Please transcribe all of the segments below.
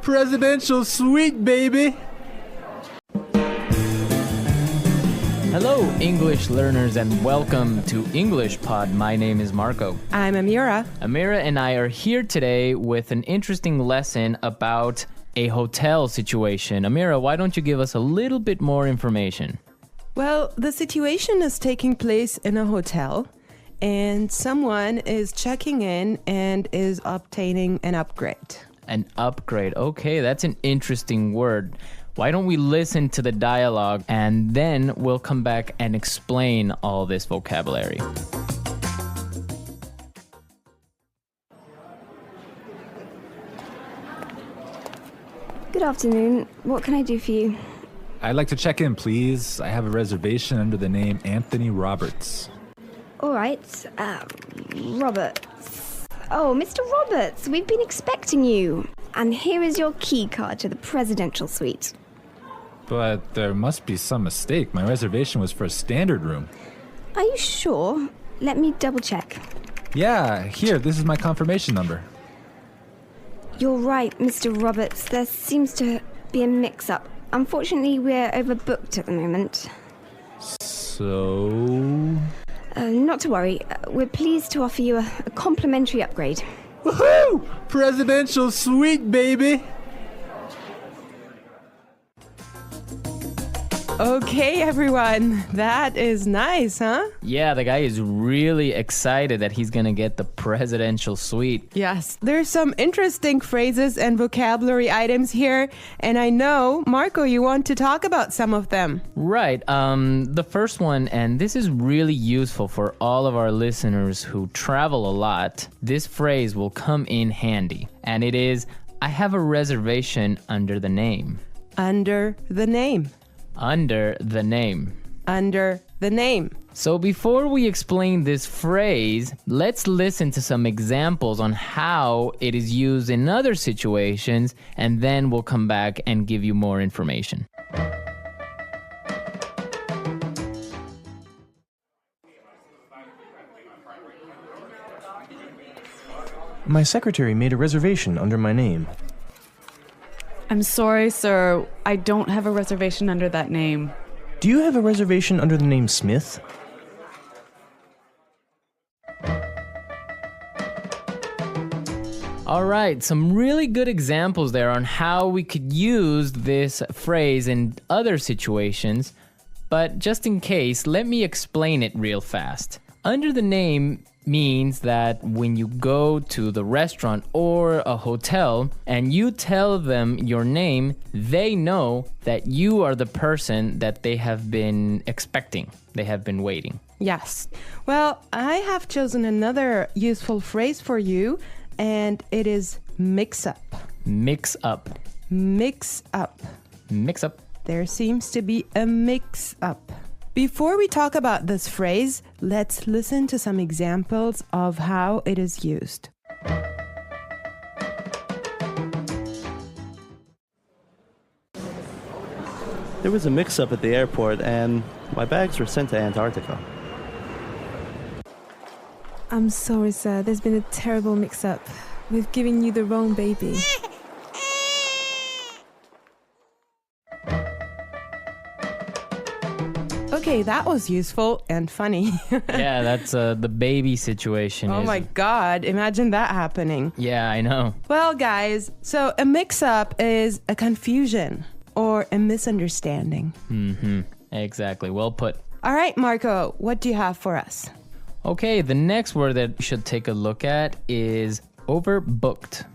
Presidential suite, baby! Hello, English learners, and welcome to English Pod. My name is Marco. I'm Amira. Amira and I are here today with an interesting lesson about a hotel situation. Amira, why don't you give us a little bit more information? Well, the situation is taking place in a hotel, and someone is checking in and is obtaining an upgrade. An upgrade. Okay, that's an interesting word. Why don't we listen to the dialogue and then we'll come back and explain all this vocabulary. Good afternoon. What can I do for you? I'd like to check in, please. I have a reservation under the name Anthony Roberts. All right. Roberts. Oh, Mr. Roberts, we've been expecting you. And here is your key card to the presidential suite. But there must be some mistake. My reservation was for a standard room. Are you sure? Let me double check. Yeah, here, this is my confirmation number. You're right, Mr. Roberts. There seems to be a mix-up. Unfortunately, we're overbooked at the moment. So... Not to worry. We're pleased to offer you a complimentary upgrade. Woohoo! Presidential suite, baby! Okay, everyone. That is nice, huh? Yeah, the guy is really excited that he's gonna get the presidential suite. Yes. There's some interesting phrases and vocabulary items here, and I know, Marco, you want to talk about some of them. Right. The first one, and this is really useful for all of our listeners who travel a lot. This phrase will come in handy, and it is, I have a reservation under the name. Under the name. Under the name. Under the name. So before we explain this phrase, let's listen to some examples on how it is used in other situations, and then we'll come back and give you more information. My secretary made a reservation under my name. I'm sorry, sir. I don't have a reservation under that name. Do you have a reservation under the name Smith? All right, some really good examples there on how we could use this phrase in other situations. But just in case, let me explain it real fast. Under the name means that when you go to the restaurant or a hotel and you tell them your name, they know that you are the person that they have been expecting. They have been waiting. Yes. Well, I have chosen another useful phrase for you, and it is mix up. Mix up. Mix up. Mix up. There seems to be a mix up. Before we talk about this phrase, let's listen to some examples of how it is used. There was a mix-up at the airport and my bags were sent to Antarctica. I'm sorry, sir. There's been a terrible mix-up. We've given you the wrong baby. Okay, that was useful and funny. Yeah, that's the baby situation. Oh my God, imagine that happening. Yeah, I know. Well, guys, so a mix-up is a confusion or a misunderstanding. Mm-hmm. Exactly. Well put. All right, Marco, what do you have for us? Okay, the next word that we should take a look at is overbooked.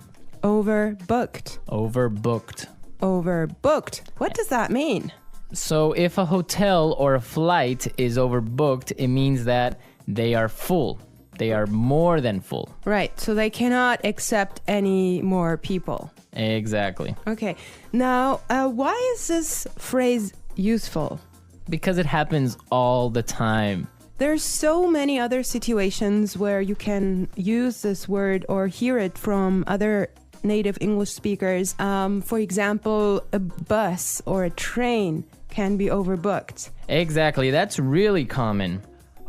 Overbooked. Overbooked. Overbooked. What does that mean? So if a hotel or a flight is overbooked, it means that they are full. They are more than full. Right, so they cannot accept any more people. Exactly. Okay, now why is this phrase useful? Because it happens all the time. There's so many other situations where you can use this word or hear it from other native English speakers. For example, a bus or a train can be overbooked. Exactly, that's really common.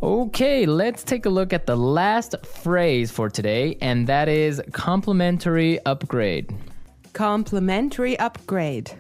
Okay, let's take a look at the last phrase for today, and that is complimentary upgrade. Complimentary upgrade.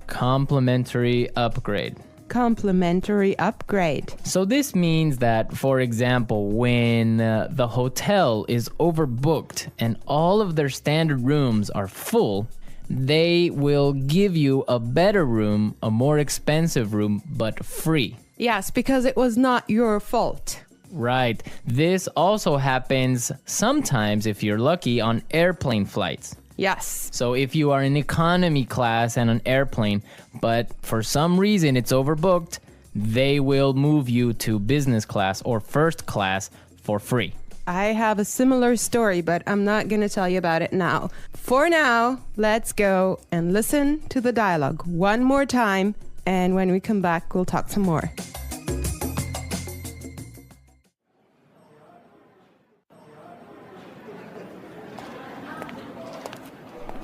Complimentary upgrade. Complimentary upgrade. So this means that, for example, when the hotel is overbooked and all of their standard rooms are full, they will give you a better room, a more expensive room, but free. Yes, because it was not your fault. Right. This also happens sometimes, if you're lucky, on airplane flights. Yes. So if you are in economy class and an airplane, but for some reason it's overbooked, they will move you to business class or first class for free. I have a similar story, but I'm not going to tell you about it now. For now, let's go and listen to the dialogue one more time, and when we come back, we'll talk some more.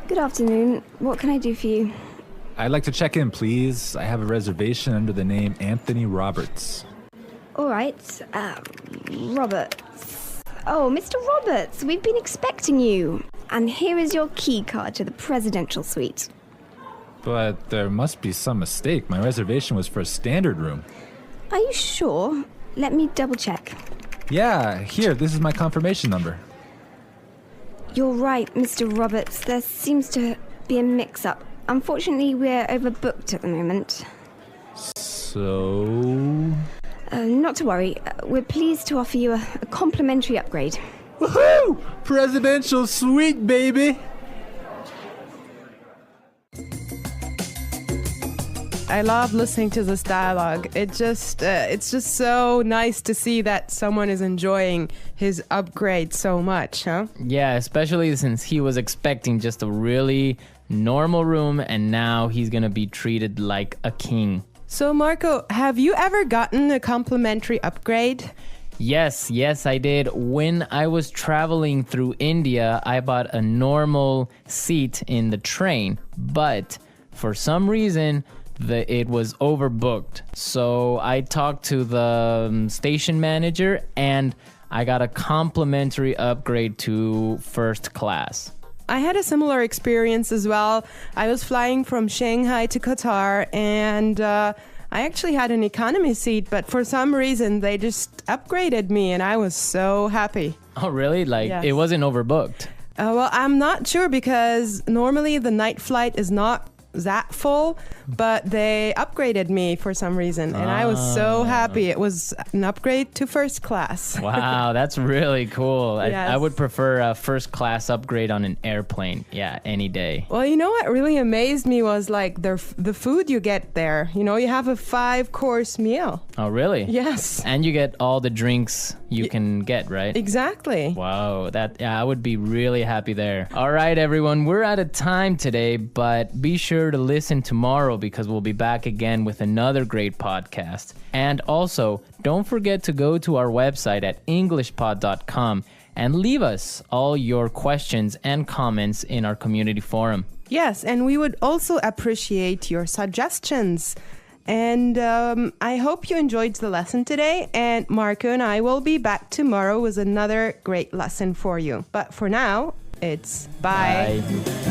Good afternoon. What can I do for you? I'd like to check in, please. I have a reservation under the name Anthony Roberts. All right. Roberts. Oh, Mr. Roberts, we've been expecting you. And here is your key card to the presidential suite. But there must be some mistake. My reservation was for a standard room. Are you sure? Let me double check. Yeah, here, this is my confirmation number. You're right, Mr. Roberts. There seems to be a mix-up. Unfortunately, we're overbooked at the moment. So... Not to worry. We're pleased to offer you a complimentary upgrade. Woohoo! Presidential suite, baby! I love listening to this dialogue. It's just so nice to see that someone is enjoying his upgrade so much, huh? Yeah, especially since he was expecting just a really normal room and now he's gonna be treated like a king. So Marco, have you ever gotten a complimentary upgrade? Yes, I did. When I was traveling through India, I bought a normal seat in the train, but for some reason, it was overbooked. So I talked to the station manager and I got a complimentary upgrade to first class. I had a similar experience as well. I was flying from Shanghai to Qatar and I actually had an economy seat, but for some reason they just upgraded me and I was so happy. Oh, really? Yes. It wasn't overbooked? Well, I'm not sure because normally the night flight is not that full, but they upgraded me for some reason and I was so happy. It was an upgrade to first class. Wow, that's really cool. Yes. I would prefer a first class upgrade on an airplane. Yeah, any day. Well, you know what really amazed me was like the food you get there. You know, you have a 5-course meal. Oh, really? Yes. And you get all the drinks you can get, right? Exactly. Wow, I would be really happy there. All right, everyone, we're out of time today, but be sure to listen tomorrow because we'll be back again with another great podcast. And also, don't forget to go to our website at englishpod.com and leave us all your questions and comments in our community forum. Yes, and we would also appreciate your suggestions. And I hope you enjoyed the lesson today. And Marco and I will be back tomorrow with another great lesson for you. But for now, it's bye. Bye.